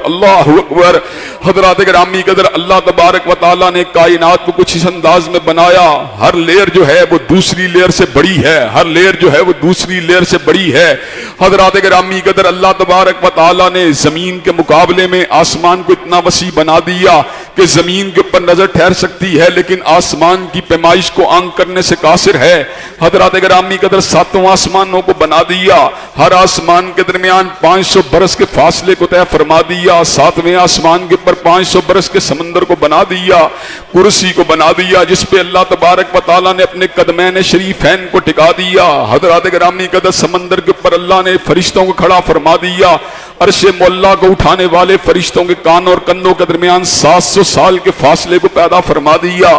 اللہ اکبر۔ حضرات گرامی قدر، اللہ تبارک و تعالیٰ نے کائنات کو کچھ اس انداز میں بنایا، ہر لیئر جو ہے وہ دوسری لیئر سے بڑی ہے، ہر لیئر جو ہے وہ دوسری لیئر سے بڑی ہے۔ حضرات گرامی قدر، اللہ تبارک و تعالیٰ نے زمین کے مقابلے میں آسمان کو اتنا وسیع بنا دیا کہ زمین کے اوپر نظر ٹھہر سکتی ہے لیکن آسمان کی پیمائش کو آنکھ کرنے سے قاصر ہے۔ حضرات گرامی قدر، ساتوں آسمانوں کو بنا دیا، ہر آسمان کے درمیان 500 برس کے فاصلے کو طے فرما دیا، ساتویں آسمان کے اوپر 500 برس کے سمندر کو بنا دیا، کرسی کو بنا دیا جس پہ اللہ تبارک و تعالیٰ نے اپنے قدمین شریفین کو ٹکا دیا۔ حضرات گرامی قدر، سمندر کے اوپر اللہ نے فرشتوں کو کھڑا فرما دیا، عرش مولا کو اٹھانے والے فرشتوں کے کان اور کندھوں کے درمیان 700 سال کے فاصلے کو پیدا فرما دیا۔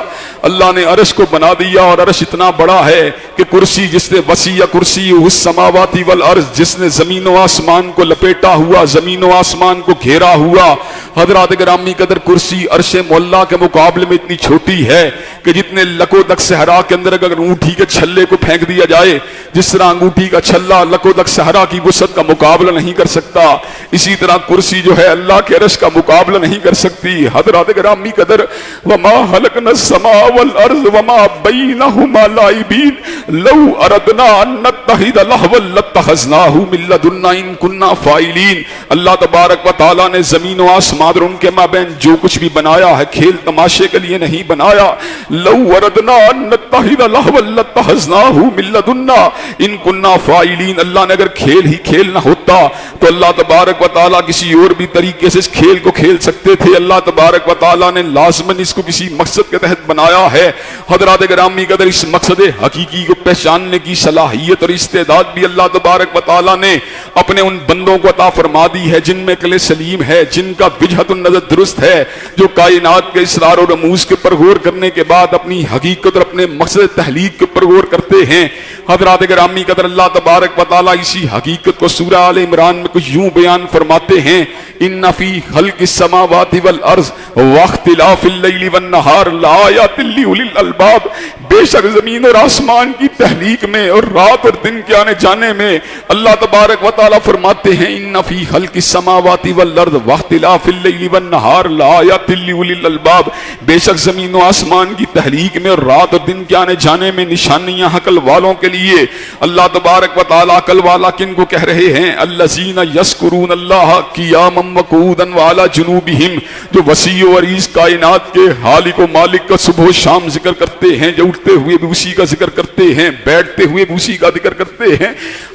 اللہ نے عرش کو بنا دیا اور عرش اتنا بڑا ہے کہ کرسی جس نے وسیع کرسی السماوات والارض، جس نے زمین و آسمان کو لپیٹا ہوا، زمین و آسمان کو گھیرا ہوا۔ حضرات گرامی قدر، کرسی عرش مولا کے مقابلے میں اتنی چھوٹی ہے کہ جتنے لکودک صحرا کے اندر اگر انگوٹھی کے چھلے کو پھینک دیا جائے، جس طرح انگوٹھی کا چھلا لکودک صحرا کی وسعت کا مقابلہ نہیں کر سکتا، اسی طرح کرسی جو ہے اللہ کے عرش کا مقابلہ نہیں کر سکتی۔ حضرات گرامی قدر، وما خلقنا السماء والارض وما بینہما لاعبین لو اردنا ان نتخذ لہوا لاتخذناہ من لدنا ان کنا فاعلین۔ اللہ تبارک و تعالیٰ نے زمین و آسمان اور ان کے مابین جو کچھ بھی بنایا ہے کھیل تماشے کے لیے نہیں بنایا۔ لو اردنا ان نتخذ لہوا لاتخذناہ من لدنا ان کنا فاعلین، اللہ نے اگر کھیل ہی کھیل نہ ہوتا تو اللہ تبارک و تعالیٰ کسی اور بھی طریقے سے اس کھیل کو کھیل سکتے تھے۔ اللہ تبارک و تعالیٰ نے لازماً اس کو کسی مقصد کے تحت بنایا ہے۔ حضرات گرامی قدر، اس مقصد حقیقی کو پہچاننے کی صلاحیت اور استعداد بھی اللہ تبارک و تعالیٰ نے اپنے ان بندوں کو عطا فرما دی ہے جن میں عقل سلیم ہے، جن کا وجہت النظر درست ہے، جو کائنات کے اسرار و رموز کے پر غور کرنے کے بعد اپنی حقیقت اور اپنے مقصد تحلیق کے پر غور کرتے ہیں۔ حضرات گرامی قدر، اللہ تبارک و تعالیٰ اسی حقیقت کو سورہ آل عمران میں کچھ یوں بیان فرماتے ہیں، ان فی خلق السماوات والارض واختلاف اللیل والنہار لآیات لأولی الالباب، بے شک زمین اور آسمان کی تحلیق میں اور رات اور دن کے آنے جانے میں اللہ تبارک و تعالیٰ فرماتے ہیں، ان فی خلق السماوات والارض واختلاف اللیل والنہار لآیات لأولی الالباب، بے شک زمین و آسمان کی تحلیق میں اور رات اور دن کے آنے جانے میں نشانیاں عقل والوں کے لیے۔ اللہ تبارک و تعالیٰ عقل والا کن کو کہہ رہے ہیں؟ الذین یذکرون اللہ قیاما وقعودا وعلی جنوبہم، جو وسیع و عریض کائنات کے خالق و مالک کا صبح و شام ذکر کرتے ہیں، جو اٹھتے ہوئے بھی اسی کا ذکر کرتے ہیں، بیٹھتے ہوئے بھی اسی کا ذکر کرتے ہیں،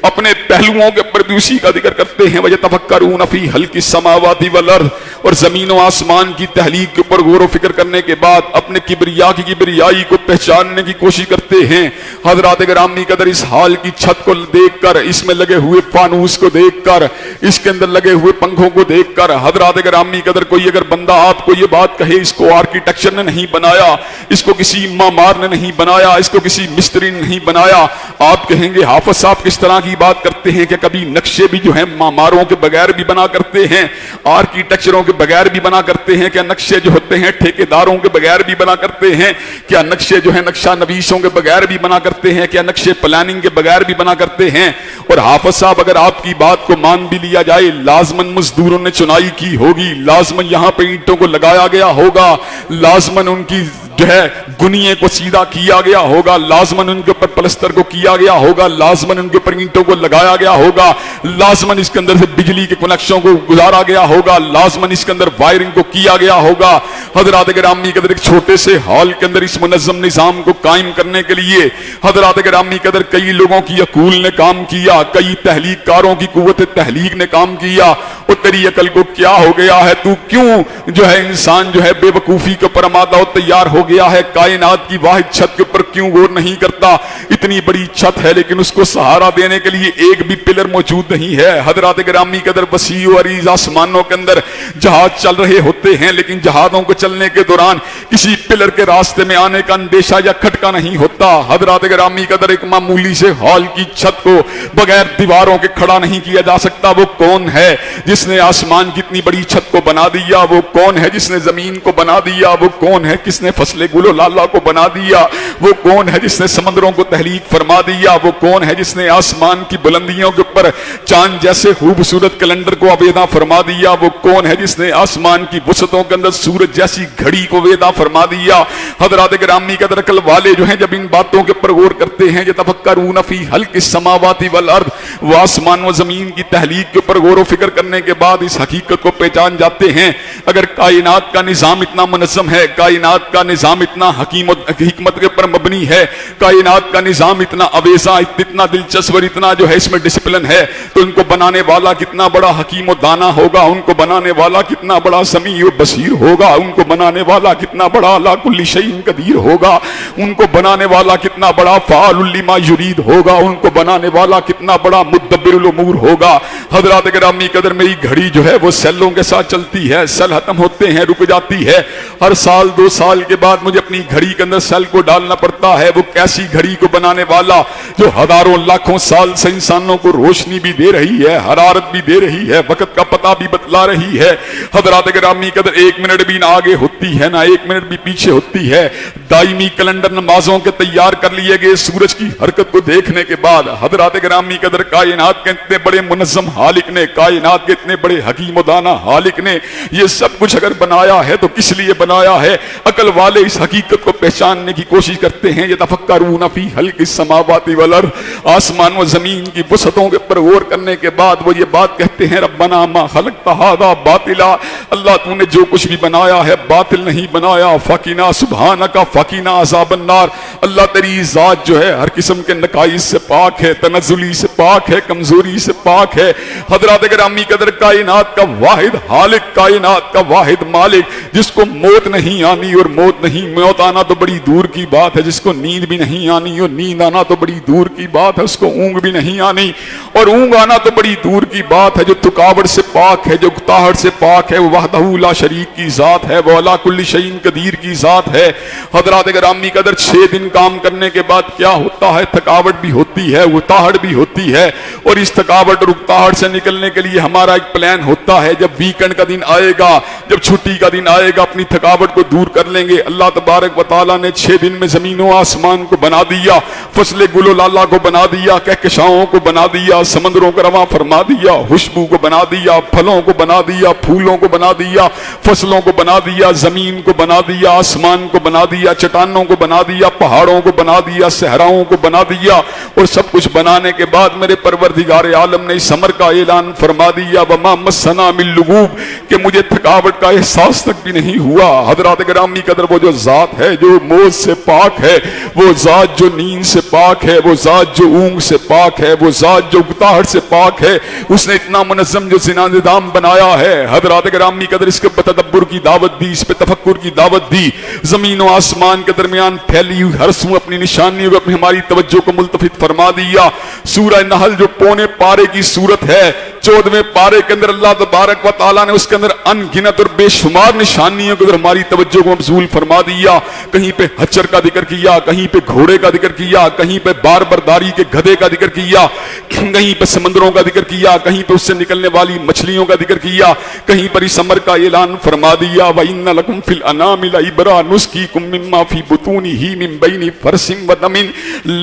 اپنے پہلوؤں کے اوپر بھی اسی کا ذکر کرتے ہیں۔ وَيَتَفَكَّرُونَ فِي خَلْقِ السَّمَاوَاتِ وَالْأَرْضِ، اور زمین و آسمان کی تحلیق کے اوپر غور و فکر کرنے کے بعد اپنے کبریا کی کبریائی کو پہچاننے کی کوشش کرتے ہیں۔ حضرات گرامی قدر، اس حال کی چھت کو دیکھ کر، اس میں لگے ہوئے فانوس کو دیکھ کر، اس کے اندر لگے ہوئے پنکھوں کو دیکھ کر، حضرات گرامی قدر، کوئی اگر بندہ آپ کو یہ بات کہے اس کو آرکیٹیکچر نے نہیں بنایا، اس کو کسی معمار نے نہیں بنایا، اس کو کسی مستری نے نہیں بنایا، آپ کہیں گے حافظ صاحب کس طرح کی بات کرتے ہیں کہ کبھی نقشے بھی جو ہیں معماروں کے بغیر بھی بنا کرتے ہیں، آرکیٹیکچروں کے بغیر بھی بنا کرتے ہیں، کیا نقشے جو ہوتے ہیں ٹھیکیداروں کے بغیر بھی بنا کرتے ہیں، کیا نقشے جو ہیں نقشہ نویسوں کے بغیر بھی بنا کرتے ہیں، کیا نقشے پلاننگ کے بغیر بھی بنا کرتے ہیں؟ اور حافظ صاحب اگر آپ کی بات کو مان بھی لیا جائے، لازماً مزدوروں نے چنائی کی ہوگی، لازماً یہاں پہ اینٹوں کو لگایا گیا ہوگا، لازماً ان کی جو ہے گنیے کو سیدھا کیا گیا ہوگا، لازماً ان کے اوپر پلستر کو کیا گیا ہوگا، لازماً ان کے اوپر اینٹوں کو لگایا گیا ہوگا، لازماً اس کے اندر سے بجلی کے کنیکشنوں کو گزارا گیا ہوگا، لازماً اس کے اندر وائرنگ کو کیا گیا ہوگا۔ حضرات گرامی قدر، ایک چھوٹے سے ہال کے اندر اس منظم نظام کو قائم کرنے کے لیے حضرات گرامی قدر کئی لوگوں کی عقول نے کام کیا، کئی تحلیق کاروں کی قوت تحلیق نے کام کیا۔ اور تیری عقل کو کیا ہو گیا ہے؟ تو کیوں جو ہے انسان جو ہے بے وقوفی کے اوپر آمادہ و تیار ہو گیا ہے؟ کائنات کی واحد چھت کے اوپر کیوں غور نہیں کرتا؟ اتنی بڑی چھت ہے لیکن اس کو سہارا دینے کے لیے ایک بھی پلر موجود نہیں ہے۔ حضرات گرامی قدر، وسیع و عریض آسمانوں کے اندر جہاز چل رہے ہوتے ہیں لیکن جہازوں کو چلنے کے دوران کسی پلر کے راستے میں آنے کا اندیشہ یا کھٹکا نہیں ہوتا۔ حضرات گرامی قدر، ایک معمولی سے ہال کی چھت کو بغیر دیواروں کے کھڑا نہیں کیا جا سکتا۔ وہ کون ہے جس نے آسمان کی اتنی بڑی چھت کو بنا دیا؟ وہ کون ہے جس نے زمین کو بنا دیا؟ وہ کون ہے کس نے فصل گل و لالا کو بنا دیا؟ وہ کون ہے جس نے سمندروں کو تحلیق فرما دیا؟ وہ کون ہے جس نے آسمان کی بلندیوں کے اکبر, چاند جیسے خوبصورت کیلنڈر کو ویدا فرما دیا. وہ کون ہے جس نے آسمان کی وسعتوں کے اندر سورج جیسی گھڑی کو ویدا فرما دیا. حضرات گرامی قدر عقل والے جو ہیں جب ان باتوں کے پر غور کرتے ہیں, یتفکرون فی خلق السماوات والارض, وہ آسمان و زمین کی تخلیق کے اوپر غور و فکر کرنے کے بعد اس حقیقت کو پہچان جاتے ہیں, اگر کائنات کا نظام اتنا منظم ہے, کائنات کا نظام اتنا حکمت کے اوپر مبنی ہے, کائنات کا نظام اتنا اویزا, اتنا دلچسپ اور اتنا جو ہے اس میں ڈسپلن ہے, تو ان کو بنانے والا کتنا بڑا حکیم و دانا ہوگا, ان کو بنانے والا کتنا بڑا سمیع و بصیر ہوگا, ان کو بنانے والا کتنا بڑا علی کل شیء قدیر ہوگا, ان کو بنانے والا کتنا بڑا فعال لما یرید ہوگا, ان کو بنانے والا کتنا بڑا مدبر الامور ہوگا. حضرات گرامی قدر میری گھڑی جو ہے وہ سیلوں کے ساتھ چلتی ہے, سیل ختم ہوتے ہیں رک جاتی ہے, ہر سال 2 سال کے بعد مجھے اپنی گھڑی کے اندر سیل کو ڈالنا پڑتا ہے. وہ کیسی گھڑی کو بنانے والا جو ہزاروں لاکھوں سال سے انسانوں کو روشنی بھی دے رہی ہے, حرارت بھی دے رہی ہے, وقت کا پتہ بھی بتلا رہی ہے. حضرات گرامی قدر 1 منٹ بھی نہ آگے ہوتی ہے نہ 1 منٹ بھی پیچھے ہوتی ہے. دائمی کیلنڈر نمازوں کے تیار کر لیے گئے سورج کی حرکت کو دیکھنے کے بعد حضرات گرامی قدر کائنات کے اتنے بڑے منظم خالق نے, کائنات کے اتنے بڑے حکیم و دانا خالق نے یہ سب کچھ اگر بنایا ہے تو کس لیے بنایا ہے؟ عقل والے اس حقیقت کو پہچاننے کی کوشش کرتے ہیں. یتفکرون فی خلق السماوات والارض, آسمان و زمین کی وسعتوں کے پر غور کرنے کے بعد وہ یہ بات کہتے ہیں ربنا ما خلقت ھذا باطلا, اللہ تو نے جو کچھ بھی بنایا ہے باطل نہیں بنایا. فقنا سبحانک فقنا عذاب النار, اللہ تیری ذات جو ہے ہر قسم کے نقائص سے پاک ہے, تنزلی سے پاک ہے, کمزوری سے پاک ہے. حضرات گرامی قدر کائنات کا واحد خالق, کائنات کا واحد مالک جس کو موت نہیں آنی اور موت آنا تو بڑی دور کی بات ہے, جس کو نیند بھی نہیں آنی اور نیند آنا تو بڑی دور کی بات ہے, اس کو اونگ بھی نہیں آنی اور اونگ آنا تو بڑی دور کی بات ہے, جو تھکاوٹ سے پاک ہے, جو گتاہٹ سے پاک ہے, وہ وحدہ لا شریک کی ذات ہے, وہ علی کل شیء قدیر کی ذات ہے. حضرات گرامی قدر 6 دن کام کرنے کے بعد کیا ہوتا ہے؟ تھکاوٹ بھی ہوتی ہے, گتاہٹ بھی ہوتی ہے, اور اس تھکاوٹ اور گتاہٹ سے نکلنے کے لیے ہمارا ایک پلان ہوتا ہے. جب ویکنڈ کا دن آئے گا, جب چھٹی کا دن آئے گا, اپنی تھکاوٹ کو دور کر لیں گے. اللہ تبارک و تعالیٰ نے 6 دن میں زمین و آسمان کو بنا دیا, فصل گل و لالا کو بنا دیا, کہکشاؤں کو بنا دیا, سمندروں کو رواں فرما دیا, خوشبو کو بنا دیا, پھلوں کو بنا دیا, پھولوں کو بنا دیا, فصلوں کو بنا دیا, زمین کو بنا دیا, آسمان کو بنا دیا, چٹانوں کو بنا دیا, پہاڑوں کو بنا دیا, صحراؤں کو بنا دیا. اور سب کچھ بنانے کے بعد میرے پروردگار عالم نے اس امر کا اعلان فرما دیا وما مسنا من لغوب, کہ مجھے تھکاوٹ کا احساس تک بھی نہیں ہوا. حضرات گرامی قدر وہ جو ذات ہے جو موت سے پاک ہے, وہ ذات جو نیند سے پاک ہے, وہ ذات جو اونگ سے پاک ہے, وہ ذات جو گتاہٹ سے پاک ہے, اس نے اتنا منظم جو نظام بنایا ہے. حضرات گرامی قدر اس کے تدبر کی دعوت دی, اس پہ تفکر کی دعوت دی. زمین و آسمان کے درمیان پھیلی ہوئی ہر سو اپنی نشانیوں کو ہماری توجہ کو ملتفت فرما دیا. سورہ نحل جو پونے پارے کی سورت ہے, 14ویں پارے کے اندر اللہ تبارک و تعالیٰ نے اس کے اندر ان گنت اور بے شمار نشانیوں کے اندر ہماری توجہ کو مبذول فرما دیا. کہیں پہ حچر کا ذکر کیا, کہیں پہ گھوڑے کا ذکر کیا, کہیں پہ بار برداری کے گدھے کا ذکر کیا, کہیں پہ سمندروں کا ذکر کیا, کہیں پہ اس سے نکلنے والی مچھلیوں کا ذکر کیا, کہیں پر اس امر کا اعلان فرما دیا وَإِنَّ لَكُمْ فِي الْأَنَامِ لَعِبْرَةً نُسْقِيكُم مِّمَّا فِي بُطُونِهِ مِن بَيْنِ فَرْثٍ وَدَمٍ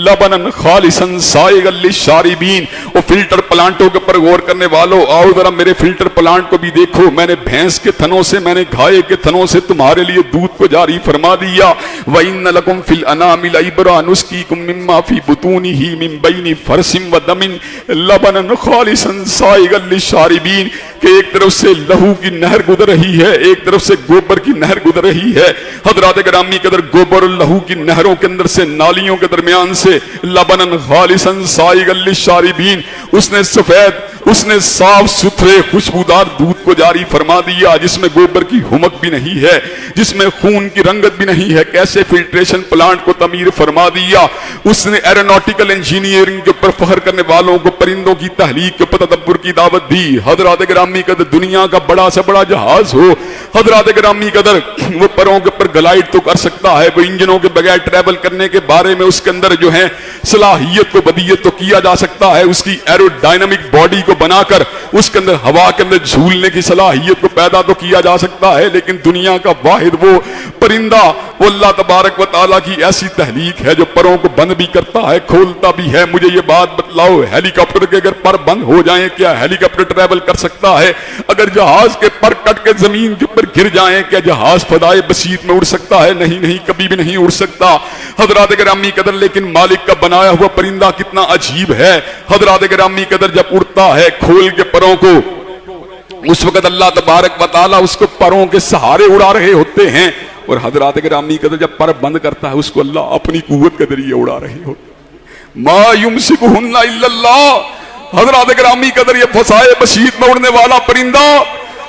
لَبَنًا خَالِصًا سَائِغًا لِّلشَّارِبِينَ. وہ فلٹر پلانٹوں کے اوپر غور کرنے والوں, آؤ ذرا میرے فلٹر پلانٹ کو بھی دیکھو. میں نے بھینس کے تھنوں سے, میں نے گھائے کے تھنوں سے تمہارے لیے دودھ کو جاری فرما دیا. وَإِنَّ لَكُمْ فِي الْأَنَامِ لَعِبْرَةً نُسْقِيكُم مِّمَّا فِي بُطُونِهِ مِن بَيْنِ فَرْثٍ وَدَمٍ لَبَنًا خَالِصًا سَائِغًا لِّلشَّارِبِينَ. کہ ایک طرف سے لہو کی نہر گزر رہی ہے, ایک طرف سے گوبر کی نہر گزر رہی ہے. حضرات گرامی قدر گوبر اور لہو کی نہروں کے اندر سے, نالیوں کے درمیان سے لبنن خالصا سائغا للشاربین, اس نے سفید, اس نے صاف ستھرے خوشبودار دودھ کو جاری فرما دیا, جس میں گوبر کی ہمک بھی نہیں ہے, جس میں خون کی رنگت بھی نہیں ہے. کیسے فلٹریشن پلانٹ کو تعمیر فرما دیا. اس نے ایروناٹیکل انجینئرنگ کے اوپر فخر کرنے والوں کو پرندوں کی تحلیق کے اوپر تدبر کی دعوت دی. حضرات گرامی قدر دنیا کا بڑا سے بڑا جہاز ہو, حضرات گرامی قدر وہ پروں کے اوپر گلائڈ تو کر سکتا ہے, وہ انجنوں کے بغیر ٹریول کرنے کے بارے میں اس کے اندر جو ہے صلاحیت کو بدیت تو کیا جا سکتا ہے. اس کی ایرو ڈائنامک باڈی کو بنا کر اس کے اندر ہوا کے اندر جھولنے کی صلاحیت کو پیدا تو کیا جا سکتا ہے، لیکن دنیا کا واحد وہ پرندہ وہ اللہ تبارک و تعالیٰ کی ایسی تخلیق ہے جو پروں کو بند بھی کرتا ہے کھولتا بھی ہے۔ مجھے یہ بات بتلاؤ، ہیلی کاپٹر کے اگر پر بند ہو جائیں کیا ہیلی کاپٹر ٹریول کر سکتا ہے؟ اگر جہاز کے پر کٹ کے زمین کے اوپر گر جائیں کیا جہاز فضائے بسیط میں اڑ سکتا ہے؟ نہیں نہیں، کبھی بھی نہیں اڑ سکتا حضرات گرامی قدر۔ لیکن مالک کا بنایا ہوا پرندہ کتنا عجیب ہے حضرات گرامی قدر، جب اڑتا ہے کھول کے پروں کو، اس وقت اللہ تبارک و تعالیٰ اس کو پروں کے سہارے اڑا رہے ہوتے ہیں، اور حضرات گرامی قدر جب پر بند کرتا ہے اس کو اللہ اپنی قوت کے ذریعے اڑا رہے ہوتے ہیں۔ ما یمسکہن الا اللہ۔ حضرات گرامی قدر یہ فضائے بسیط میں اڑنے والا پرندہ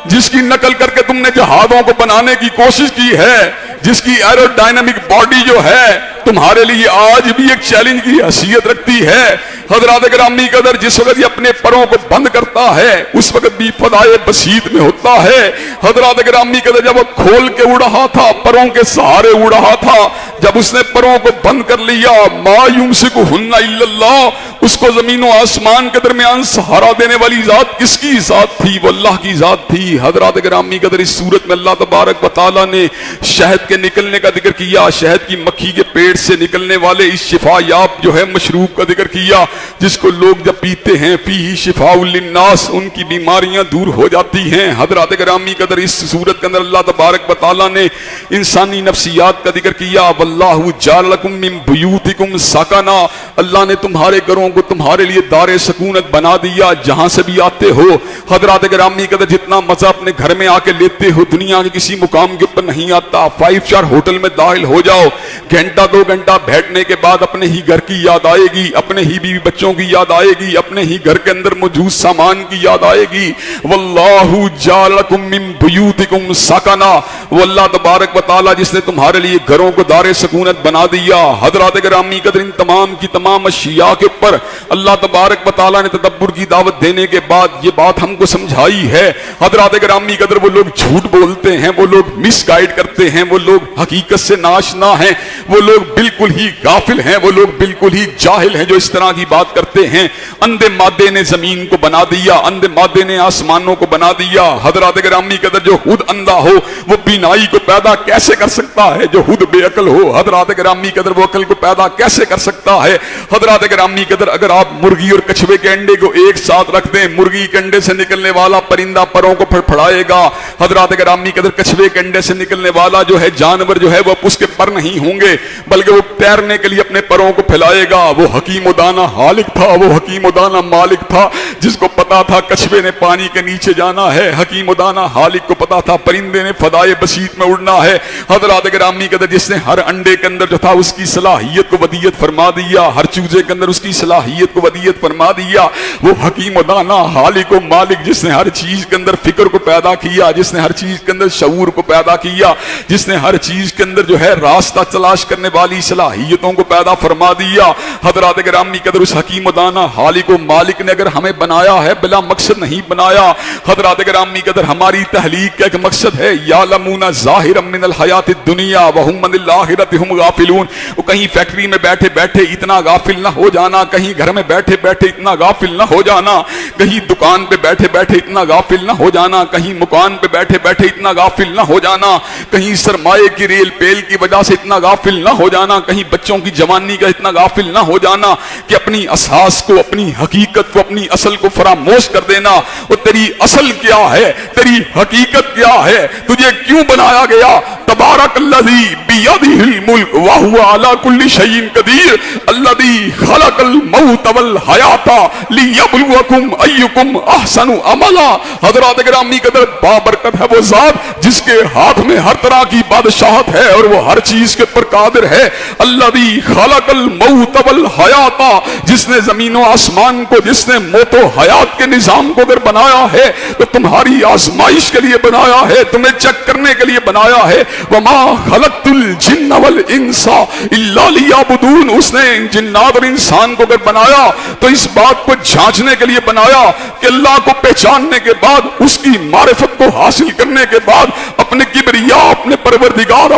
جس کی نقل کر کے تم نے جہازوں کو بنانے کی کوشش کی ہے، جس کی ایرو ڈائنامک باڈی جو ہے تمہارے لیے آج بھی ایک چیلنج کی حیثیت رکھتی ہے حضرات گرامی قدر، جس وقت یہ اپنے پروں کو بند کرتا ہے اس وقت بھی فضائے بسیط میں ہوتا ہے حضرات گرامی قدر۔ جب وہ کھول کے اڑ رہا تھا پروں کے سہارے اڑ رہا تھا، جب اس نے پروں کو بند کر لیا ما یمسکہن الا اللہ، اس کو زمین و آسمان کے درمیان سہارا دینے والی ذات کس کی ذات تھی؟ وہ اللہ کی ذات تھی حضرات گرامی قدر۔ اس صورت میں اللہ تبارک و تعالیٰ نے شہد کے نکلنے کا ذکر کیا، شہد کی مکھی کے پیٹ سے نکلنے والے اس شفا یاب جو ہے مشروب کا ذکر کیا، جس کو لوگ جب پیتے ہیں فیہ شفاء للناس، ان کی بیماریاں دور ہو جاتی ہیں حضرات گرامی قدر۔ اس صورت کے اندر اللہ تبارک و تعالیٰ نے انسانی نفسیات کا ذکر کیا، واللہ جعل لکم من بیوتکم سکنا، اللہ نے تمہارے گھروں کو تمہارے لیے دار سکونت بنا دیا جہاں سے بھی آتے ہو حضرات گرامی قدر۔ جتنا مزہ اپنے گھر میں آ کے لیتے ہو دنیا کے کسی مقام کے اوپر نہیں آتا۔ 5 اسٹار ہوٹل میں داخل ہو جاؤ، گھنٹہ 2 گھنٹہ بیٹھنے کے بعد اپنے ہی گھر کی یاد آئے گی، اپنے ہی بیوی بچوں کی یاد آئے گی، اپنے ہی گھر کے اندر موجود سامان کی یاد آئے گی۔ واللہ جعل لکم من بیوتکم سکنا، وہ اللہ تبارک و تعالی جس نے تمہارے لیے گھروں کو دار سکونت بنا دیا حضرات گرامی قدر۔ ان تمام کی تمام اشیاء کے اوپر اللہ تبارک و تعالی نے تدبر کی دعوت دینے کے بعد یہ بات ہم کو سمجھائی ہے حضرات گرامی قدر۔ وہ لوگ جھوٹ بولتے ہیں، وہ لوگ مس گائیڈ کرتے ہیں، وہ لوگ حقیقت سے ناشنا ہیں، وہ لوگ بالکل ہی غافل ہیں، وہ لوگ بالکل ہی جاہل ہیں جو اس طرح کی بات کرتے ہیں۔ اندھے مادے نے زمین کو بنا دیا، اندھے مادے نے آسمانوں کو بنا دیا حضرات گرامی قدر۔ جو خود اندھا ہو وہ بینائی کو پیدا کیسے کر سکتا ہے؟ جو خود بے عقل ہو حضرات گرامی قدر وہ عقل کو پیدا کیسے کر سکتا ہے حضرات گرامی قدر؟ اگر آپ مرغی اور کچھوے کے انڈے کو ایک ساتھ رکھ دیں، مرغی کے انڈے سے نکلنے والا پرندہ پروں کو پھڑپھڑائے گا حضرات گرامی قدر، کچھوے کے انڈے سے نکلنے والا جو ہے جانور جو ہے وہ اس کے پر نہیں ہوں گے بلکہ وہ تیرنے کے لیے اپنے پروں کو پھیلائے گا۔ وہ حکیم و دانا خالق تھا، وہ حکیم و دانا مالک تھا جس کو پتا تھا کچھوے نے پانی کے نیچے جانا ہے، حکیم و دانا خالق کو پتا تھا پرندے نے فضائے بسیط میں اڑنا ہے حضرات گرامی قدر۔ جس نے ہر انڈے کے اندر جو تھا اس کی صلاحیت کو ودیت فرما دیا، ہر چوزے کے اندر اس کی صلاحیت کو ودیت فرما دیا، وہ حکیم و دانا خالق و مالک جس نے ہر چیز کے اندر فکر کو پیدا کیا، جس نے ہر چیز کے اندر شعور کو پیدا کیا، جس نے ہر چیز کے اندر جو ہے راستہ تلاش کرنے والی صلاحیتوں کو پیدا فرما دیا حضرات گرامی قدر۔ اس حکیم و دانا خالق و مالک نے اگر ہمیں بنایا ہے بلا مقصد نہیں بنایا حضرات گرامی قدر۔ ہماری تخلیق کا ایک مقصد ہے، یعلمون ظاہرا من الحیات الدنیا وہم عن الآخرۃ ہم غافلون۔ وہ کہیں فیکٹری میں بیٹھے بیٹھے اتنا غافل نہ ہو جانا، کہیں گھر میں بیٹھے بیٹھے اتنا غافل نہ ہو جانا، کہیں دکان پہ بیٹھے بیٹھے اتنا غافل نہ ہو جانا، کہیں مکان پہ بیٹھے بیٹھے اتنا غافل نہ ہو جانا، کہیں سرمایے کی ریل پیل کی وجہ سے اتنا غافل نہ ہو جانا، کہیں بچوں کی جوانی کا اتنا غافل نہ ہو جانا کہ اپنی اساس کو، اپنی حقیقت کو، اپنی اصل کو فراموش کر دینا۔ وہ تیری اصل کیا ہے، تیری حقیقت کیا ہے، تجھے کیوں بنایا گیا؟ تبارک الذی بیدہ الملک وہو علی کل شیء قدیر الذی خلق الموت والحیات لیبلوکم ایکم احسن عملا۔ حضرات گرامی قدر بابرکت ہے وہ ذات جس کے ہاتھ میں ہر طرح کی بادشاہت ہے اور وہ ہر چیز کے پر قادر ہے۔ الذی خلق الموت والحیات، جس نے زمین و آسمان کو، جس نے موت و حیات کے نظام کو اگر بنایا ہے تو تمہاری آزمائش کے لیے بنایا ہے، تمہیں چیک کرنے کے لیے بنایا ہے۔ وما خلقت الجن والانس الا لیعبدون، اس نے جنات اور انسان کو اگر بنایا تو اس بات کو جانچنے کے لیے بنایا کہ اللہ کو پہچاننے کے بعد، اس کی معرفت کو حاصل کرنے کے بعد، اپنے کبریا، اپنے پروردگار،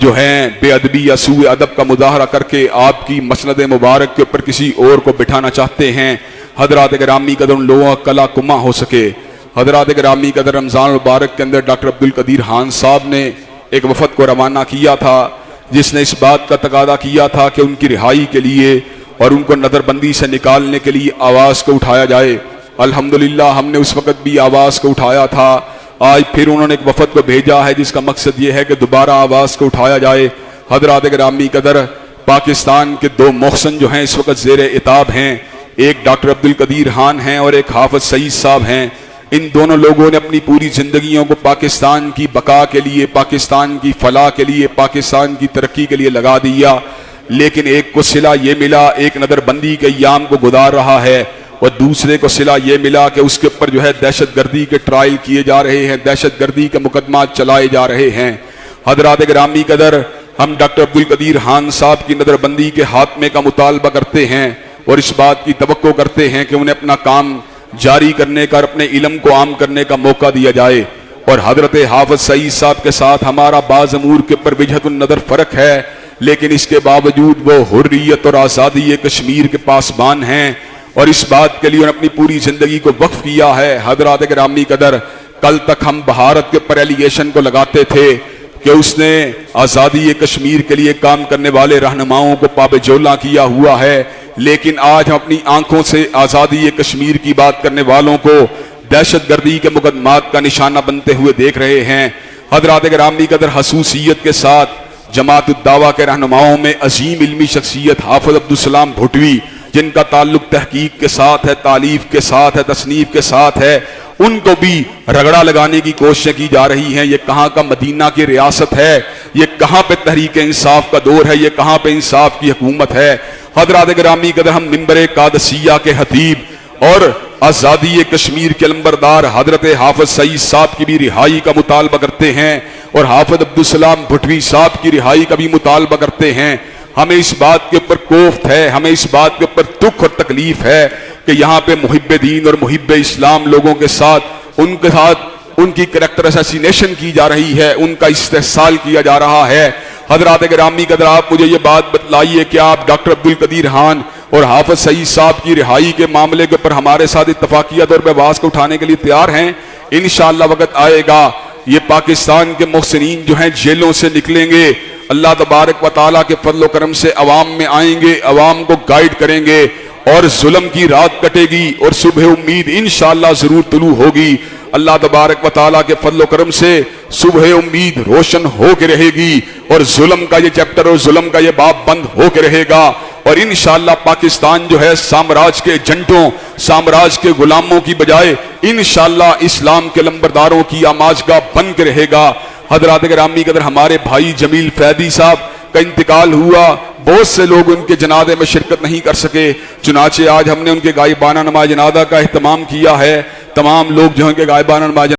جو ہیں بے ادبی یا سوء ادب کا مظاہرہ کر کے آپ کی مسند مبارک کے اوپر کسی اور کو بٹھانا چاہتے ہیں، حضرات گرامی قدر ان لوگوں کا کلا کما ہو سکے۔ حضرات گرامی قدر رمضان المبارک کے اندر ڈاکٹر عبدالقدیر خان صاحب نے ایک وفد کو روانہ کیا تھا، جس نے اس بات کا تقاضا کیا تھا کہ ان کی رہائی کے لیے اور ان کو نظر بندی سے نکالنے کے لیے آواز کو اٹھایا جائے۔ الحمدللہ ہم نے اس وقت بھی آواز کو اٹھایا تھا، آج پھر انہوں نے ایک وفد کو بھیجا ہے جس کا مقصد یہ ہے کہ دوبارہ آواز کو اٹھایا جائے۔ حضرات گرامی قدر پاکستان کے دو محسن جو ہیں اس وقت زیر عتاب ہیں، ایک ڈاکٹر عبدالقدیر خان ہیں اور ایک حافظ سعید صاحب ہیں۔ ان دونوں لوگوں نے اپنی پوری زندگیوں کو پاکستان کی بقا کے لیے، پاکستان کی فلاح کے لیے، پاکستان کی ترقی کے لیے لگا دیا، لیکن ایک کو صلہ یہ ملا، ایک نظر بندی کے ایام کو گزار رہا ہے، اور دوسرے کو صلہ یہ ملا کہ اس کے اوپر جو ہے دہشت گردی کے ٹرائل کیے جا رہے ہیں، دہشت گردی کے مقدمات چلائے جا رہے ہیں۔ حضرات گرامی قدر ہم ڈاکٹر عبدالقدیر خان صاحب کی نظر بندی کے خاتمے کا مطالبہ کرتے ہیں اور اس بات کی توقع کرتے ہیں کہ انہیں اپنا کام جاری کرنے کا اور اپنے علم کو عام کرنے کا موقع دیا جائے۔ اور حضرت حافظ سعید صاحب کے ساتھ ہمارا بعض امور کے اوپر وجہت النظر فرق ہے، لیکن اس کے باوجود وہ حریت اور آزادی کشمیر کے پاسبان ہیں اور اس بات کے لیے انہوں نے اپنی پوری زندگی کو وقف کیا ہے۔ حضرات گرامی قدر کل تک ہم بھارت کے پر ایلیگیشن کو لگاتے تھے کہ اس نے آزادی کشمیر کے لیے کام کرنے والے رہنماؤں کو پاب جولاں کیا ہوا ہے، لیکن آج ہم اپنی آنکھوں سے آزادی کشمیر کی بات کرنے والوں کو دہشت گردی کے مقدمات کا نشانہ بنتے ہوئے دیکھ رہے ہیں۔ حضرات گرامی قدر خصوصیت کے ساتھ جماعت الدعوہ کے رہنماؤں میں عظیم علمی شخصیت حافظ عبدالسلام بھٹوی، جن کا تعلق تحقیق کے ساتھ ہے، تالیف کے ساتھ ہے، تصنیف کے ساتھ ہے، ان کو بھی رگڑا لگانے کی کوششیں کی جا رہی ہیں۔ یہ کہاں کا مدینہ کی ریاست ہے، یہ کہاں پہ تحریک انصاف کا دور ہے، یہ کہاں پہ انصاف کی حکومت ہے۔ حضرات گرامی قدر ہم منبر قادسیہ کے خطیب اور آزادی کشمیر کے علمبردار حضرت حافظ سعید صاحب کی بھی رہائی کا مطالبہ کرتے ہیں اور حافظ عبدالسلام بھٹوی صاحب کی رہائی کا بھی مطالبہ کرتے ہیں۔ ہمیں اس بات کے اوپر کوفت ہے، ہمیں اس بات کے اوپر دکھ اور تکلیف ہے کہ یہاں پہ محب دین اور محب اسلام لوگوں کے ساتھ ان کی کریکٹر اسیسینیشن کی جا رہی ہے، ان کا استحصال کیا جا رہا ہے۔ حضرات گرامی قدر آپ مجھے یہ بات بتلائیے کہ آپ ڈاکٹر عبدالقدیر خان اور حافظ سعید صاحب کی رہائی کے معاملے کے اوپر ہمارے ساتھ اتفاقیہ طور پہ آواز کو اٹھانے کے لیے تیار ہیں؟ انشاءاللہ وقت آئے گا یہ پاکستان کے محسنین جو ہیں جیلوں سے نکلیں گے، اللہ تبارک و تعالیٰ کے فضل و کرم سے عوام میں آئیں گے، عوام کو گائیڈ کریں گے اور ظلم کی رات کٹے گی اور صبح امید انشاءاللہ ضرور طلوع ہوگی۔ اللہ تبارک و تعالیٰ کے فضل و کرم سے صبح امید روشن ہو کے رہے گی اور ظلم کا یہ چیپٹر اور ظلم کا یہ باب بند ہو کے رہے گا، اور انشاءاللہ پاکستان جو ہے سامراج کے ایجنٹوں، سامراج کے غلاموں کی بجائے انشاءاللہ اسلام کے لمبرداروں کی آماجگاہ بن کے رہے گا۔ حضرات گرامی قدر ہمارے بھائی جمیل فیدی صاحب کا انتقال ہوا، بہت سے لوگ ان کے جنازے میں شرکت نہیں کر سکے، چنانچہ آج ہم نے ان کے غائبانہ نماز جنازہ کا اہتمام کیا ہے۔ تمام لوگ جو ہیں کہ غائبانہ نماز